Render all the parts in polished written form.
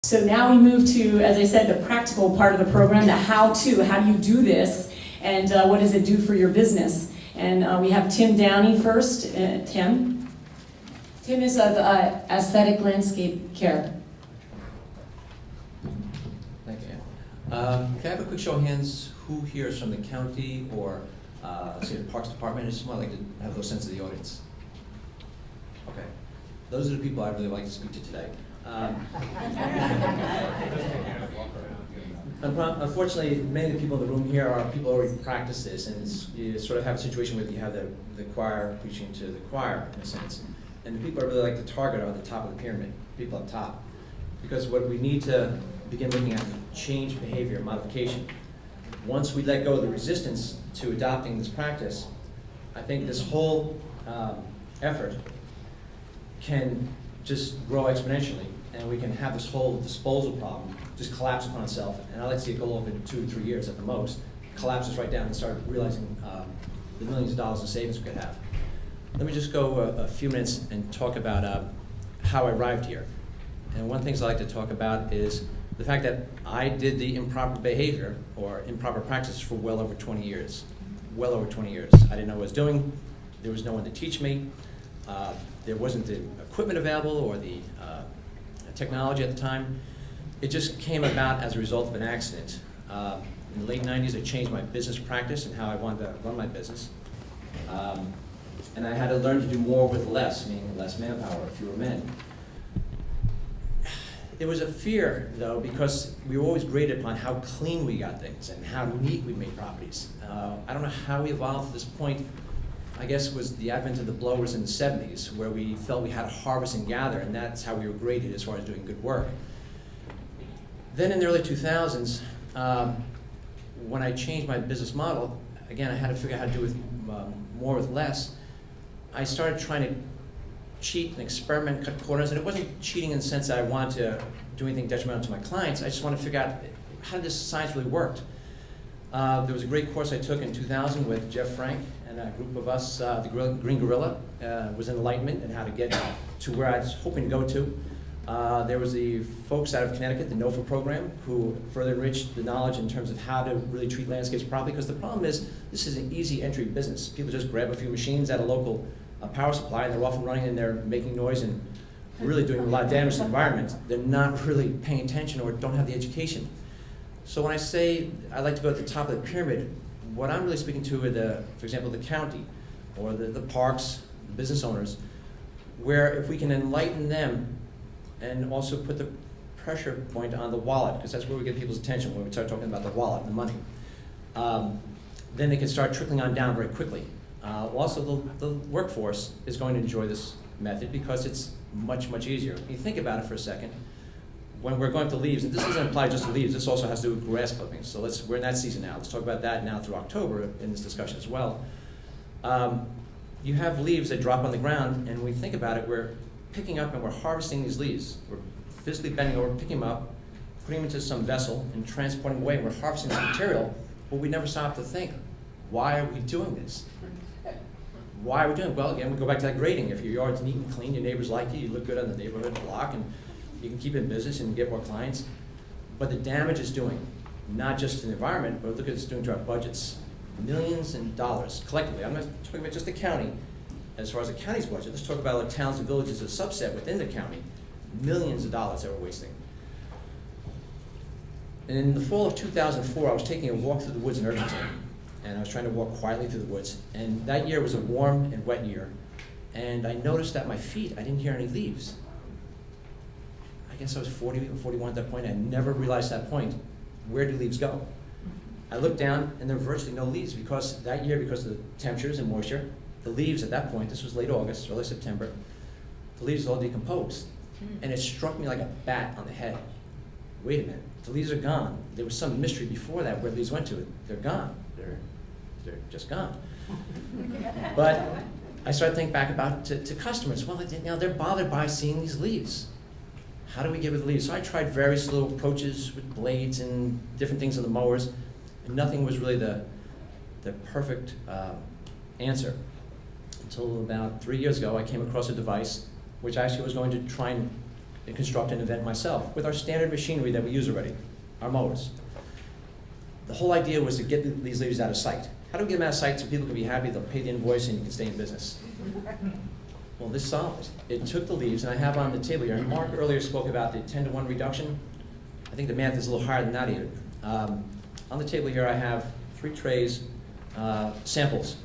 So now we move to, as I said, the practical part of the program, the how-to. How do you do this, and what does it do for your business? And we have Tim Downey first. Tim? Tim is of Aesthetic Landscape Care. Thank you. Can I have a quick show of hands? Who here is from the county or say the Parks Department? I just want to have those sense of the audience. Okay. Those are the people I'd really like to speak to today. Unfortunately, many of the people in the room here are people who already practice this, and you sort of have a situation where you have the choir preaching to the choir, in a sense. And the people I really like to target are the top of the pyramid, people up top. Because what we need to begin looking at is change behavior, modification. Once we let go of the resistance to adopting this practice, I think this whole effort can just grow exponentially, and we can have this whole disposal problem just collapse upon itself. And I like to see it go over in 2 to 3 years at the most. Collapses right down and start realizing the millions of dollars in savings we could have. Let me just go a few minutes and talk about how I arrived here. And one of the things I like to talk about is the fact that I did the improper behavior or improper practice for well over 20 years. Well over 20 years. I didn't know what I was doing. There was no one to teach me. There wasn't the equipment available or the technology at the time. It just came about as a result of an accident. In the late 90s, I changed my business practice and how I wanted to run my business. And I had to learn to do more with less, meaning less manpower, fewer men. There was a fear, though, because we were always graded upon how clean we got things and how neat we made properties. I don't know how we evolved to this point. I guess it was the advent of the blowers in the 70s, where we felt we had to harvest and gather, and that's how we were graded as far as doing good work. Then in the early 2000s, when I changed my business model, again, I had to figure out how to do with more with less. I started trying to cheat and experiment, cut corners, and it wasn't cheating in the sense that I wanted to do anything detrimental to my clients. I just wanted to figure out how this science really worked. There was a great course I took in 2000 with Jeff Frank and a group of us. The Green Gorilla was enlightenment and how to get to where I was hoping to go to. There was the folks out of Connecticut, the NOFA program, who further enriched the knowledge in terms of how to really treat landscapes properly, because the problem is this is an easy entry business. People just grab a few machines at a local power supply, and they're off and running, and they're making noise and really doing a lot of damage to the environment. They're not really paying attention or don't have the education. So when I say I like to go at the top of the pyramid, what I'm really speaking to are for example, the county or the parks, the business owners, where if we can enlighten them and also put the pressure point on the wallet, because that's where we get people's attention when we start talking about the wallet and the money, then they can start trickling on down very quickly. Also, the workforce is going to enjoy this method because it's much, much easier. When you think about it for a second, when we're going to leaves, and this doesn't apply just to leaves, this also has to do with grass clippings. So we're in that season now. Let's talk about that now through October in this discussion as well. You have leaves that drop on the ground, and when we think about it, we're picking up and we're harvesting these leaves. We're physically bending over, picking them up, putting them into some vessel, and transporting away, and we're harvesting this material, but we never stop to think, why are we doing this? Why are we doing it? Well, again, we go back to that grading. If your yard's neat and clean, your neighbors like you look good on the neighborhood block, and you can keep in business and get more clients. But the damage it's doing, not just to the environment, but look at what it's doing to our budgets. Millions in dollars collectively. I'm not talking about just the county. As far as the county's budget, let's talk about like towns and villages, a subset within the county. Millions of dollars that we're wasting. And in the fall of 2004, I was taking a walk through the woods in Irvington, and I was trying to walk quietly through the woods. And that year was a warm and wet year, and I noticed that my feet, I didn't hear any leaves. I guess I was 40 or 41 at that point. I never realized at that point, where do leaves go? I looked down, and there were virtually no leaves because that year, because of the temperatures and moisture, the leaves at that point, this was late August, early September, the leaves all decomposed. And it struck me like a bat on the head. Wait a minute, the leaves are gone. There was some mystery before that where the leaves went to. They're gone. They're just gone. But I started thinking back about to customers. Well, they're bothered by seeing these leaves. How do we get rid of the leaves? So I tried various little approaches with blades and different things on the mowers, and nothing was really the perfect answer. Until about 3 years ago, I came across a device which actually was going to try and construct an event myself with our standard machinery that we use already, our mowers. The whole idea was to get these leaves out of sight. How do we get them out of sight so people can be happy, they'll pay the invoice, and you can stay in business? Well, this solved it. It took the leaves, and I have on the table here, and Mark earlier spoke about the 10-to-1 reduction. I think the math is a little higher than that even. On the table here I have 3 trays, samples,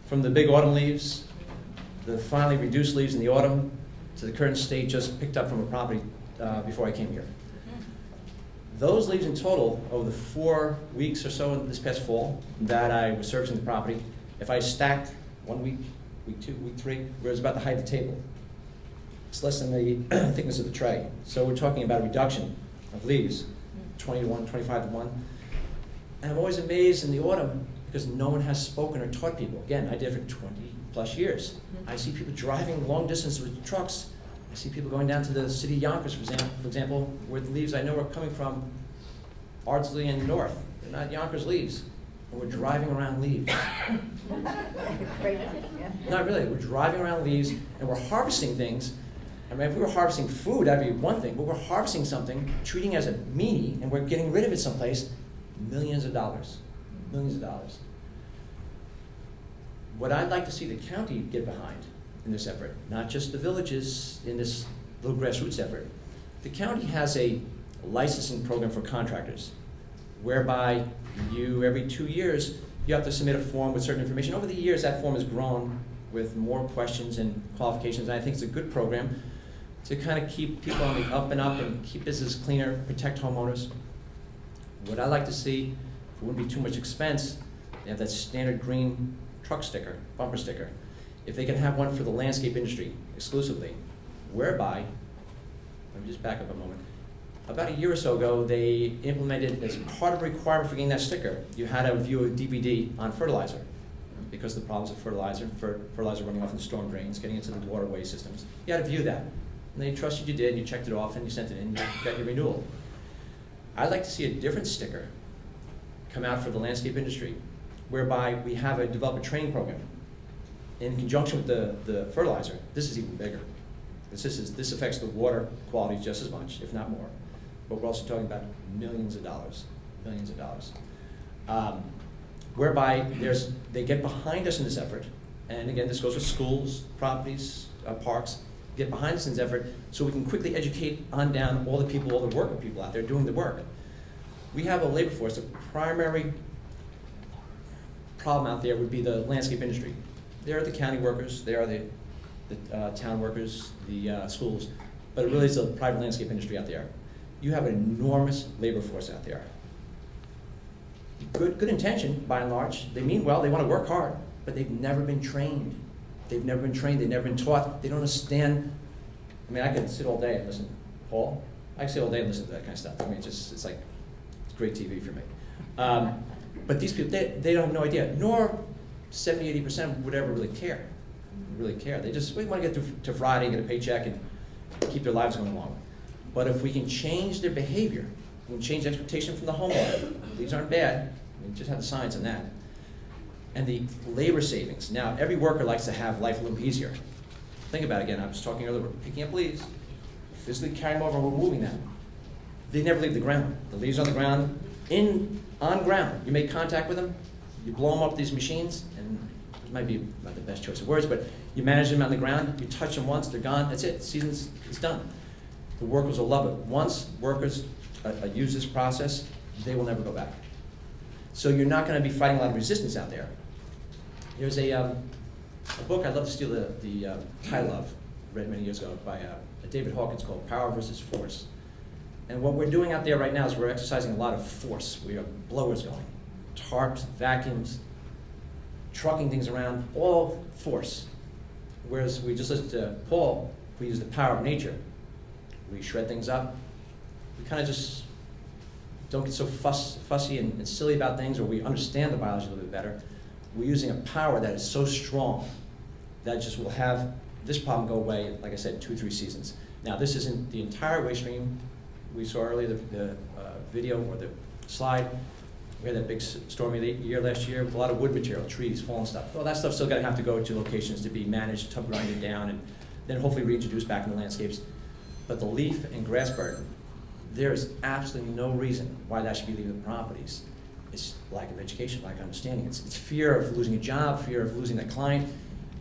from the big autumn leaves, the finely reduced leaves in the autumn, to the current state just picked up from a property before I came here. Those leaves in total, over the 4 weeks or so this past fall that I was servicing the property, if I stacked 1 week, week 2, week 3, where it was about the height of the table. It's less than the thickness of the tray. So we're talking about a reduction of leaves, 20-to-1, 25-to-1. And I'm always amazed in the autumn because no one has spoken or taught people. Again, I did it for 20+ years. I see people driving long distance with trucks. I see people going down to the city of Yonkers, for example, where the leaves I know are coming from Ardsley and north. They're not Yonkers leaves. And we're driving around leaves. Not really. We're driving around leaves and we're harvesting things. I mean, if we were harvesting food, that'd be one thing, but we're harvesting something, treating it as a meanie, and we're getting rid of it someplace, millions of dollars. Millions of dollars. What I'd like to see the county get behind in this effort, not just the villages in this little grassroots effort. The county has a licensing program for contractors, whereby you, every 2 years, you have to submit a form with certain information. Over the years, that form has grown with more questions and qualifications, and I think it's a good program to kind of keep people on the up and up and keep business cleaner, protect homeowners. What I like to see, if it wouldn't be too much expense, they have that standard green truck sticker, bumper sticker. If they can have one for the landscape industry exclusively, whereby, let me just back up a moment. About a year or so ago, they implemented, as part of a requirement for getting that sticker, you had to view a DVD on fertilizer because of the problems of fertilizer running off in the storm drains, getting into the waterway systems. You had to view that. And they trusted you did, you checked it off, and you sent it in, and you got your renewal. I'd like to see a different sticker come out for the landscape industry, whereby we have a develop a training program in conjunction with the fertilizer. This is even bigger. This affects the water quality just as much, if not more. But we're also talking about millions of dollars, millions of dollars. Whereby they get behind us in this effort, and again, this goes with schools, properties, parks, get behind us in this effort so we can quickly educate on down all the people, all the worker people out there doing the work. We have a labor force. The primary problem out there would be the landscape industry. They are the county workers, they are the town workers, the schools, but it really is the private landscape industry out there. You have an enormous labor force out there. Good intention, by and large. They mean well, they want to work hard, but they've never been trained. They've never been trained, they've never been taught, they don't understand. I mean, I could sit all day and listen. Paul? I could sit all day and listen to that kind of stuff. I mean, it's like, it's great TV for me. But these people, they don't have no idea, nor 70–80% would ever really care. They just want to get to Friday, get a paycheck, and keep their lives going along. But if we can change their behavior, we can change expectation from the homeowner. These aren't bad. We just have the signs on that. And the labor savings. Now, every worker likes to have life a little easier. Think about it again. I was talking earlier, we're picking up leaves, physically carrying them over, we're moving them. They never leave the ground. The leaves on the ground, on ground. You make contact with them, you blow them up with these machines, and it might be not the best choice of words, but you manage them on the ground, you touch them once, they're gone, that's it, season's it's done. The workers will love it. Once workers use this process, they will never go back. So you're not going to be fighting a lot of resistance out there. There's a book I'd love to steal the title of, read many years ago, by David Hawkins, called Power versus Force. And what we're doing out there right now is we're exercising a lot of force. We have blowers going, tarps, vacuums, trucking things around, all force. Whereas we just listen to Paul, if we use the power of nature, we shred things up. We kind of just don't get so fussy and silly about things, or we understand the biology a little bit better. We're using a power that is so strong that just will have this problem go away, like I said, 2-3 seasons. Now, this isn't the entire waste stream. We saw earlier the video or the slide. We had that big stormy year last year with a lot of wood material, trees, fallen stuff. Well, that stuff's still going to have to go to locations to be managed, to grind it down, and then hopefully reintroduced back in the landscapes. But the leaf and grass burden, there is absolutely no reason why that should be leaving the properties. It's lack of education, lack of understanding. It's fear of losing a job, fear of losing a client.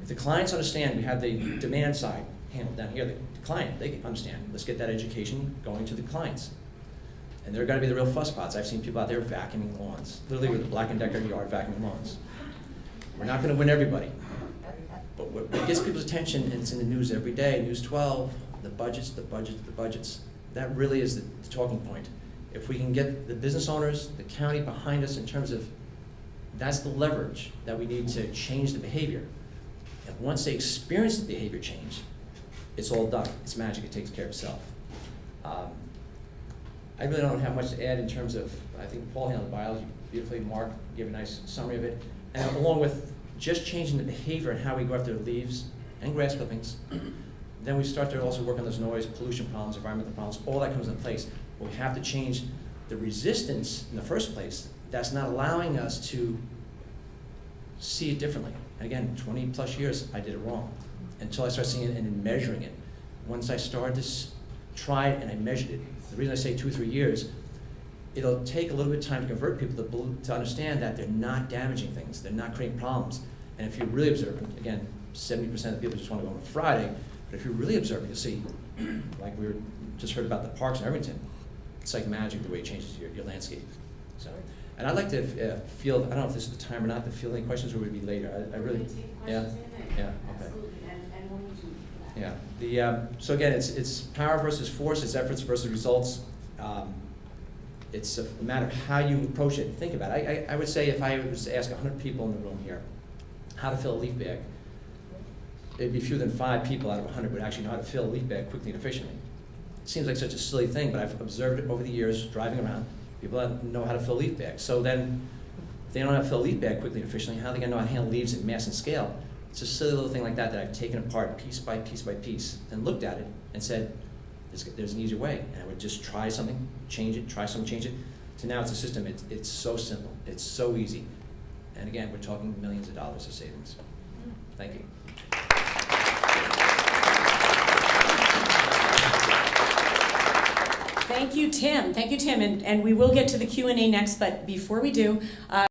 If the clients understand, we have the demand side handled down here, the client, they can understand. Let's get that education going to the clients. And they're gonna be the real fusspots. I've seen people out there vacuuming lawns, literally with a Black & Decker yard vacuuming lawns. We're not gonna win everybody. But what gets people's attention, and it's in the news every day, News 12, the budgets, the budgets, the budgets. That really is the talking point. If we can get the business owners, the county behind us in terms of, that's the leverage that we need to change the behavior. And once they experience the behavior change, it's all done. It's magic, it takes care of itself. I really don't have much to add in terms of, I think Paul handled biology beautifully, Mark gave a nice summary of it. And along with just changing the behavior and how we go after leaves and grass clippings, then we start to also work on those noise, pollution problems, environmental problems, all that comes into place. But we have to change the resistance in the first place that's not allowing us to see it differently. And again, 20 plus years, I did it wrong until I started seeing it and then measuring it. Once I started to try it and I measured it, the reason I say 2 or 3 years, it'll take a little bit of time to convert people to understand that they're not damaging things, they're not creating problems. And if you're really observant, again, 70% of people just want to go on a Friday, but if you're really observant, you'll see, like we just heard about the parks in Irvington, it's like magic the way it changes your landscape. So, and I'd like to field, I don't know if this is the time or not, to field any questions, or would it be later? I really, yeah, okay. Absolutely, and we'll need you for that. Yeah, so again, it's power versus force, it's efforts versus results. It's a matter of how you approach it and think about it. I would say if I was to ask 100 people in the room here how to fill a leaf bag, it'd be fewer than 5 people out of 100 would actually know how to fill a leaf bag quickly and efficiently. It seems like such a silly thing, but I've observed it over the years driving around. People that know how to fill leaf bags. So then, if they don't know how to fill a leaf bag quickly and efficiently, how are they going to know how to handle leaves in mass and scale? It's a silly little thing like that that I've taken apart piece by piece by piece and looked at it and said, there's an easier way. And I would just try something, change it, try something, change it. So now it's a system, it's so simple, it's so easy. And again, we're talking millions of dollars of savings. Thank you. Thank you, Tim. Thank you, Tim. And we will get to the Q&A next, but before we do,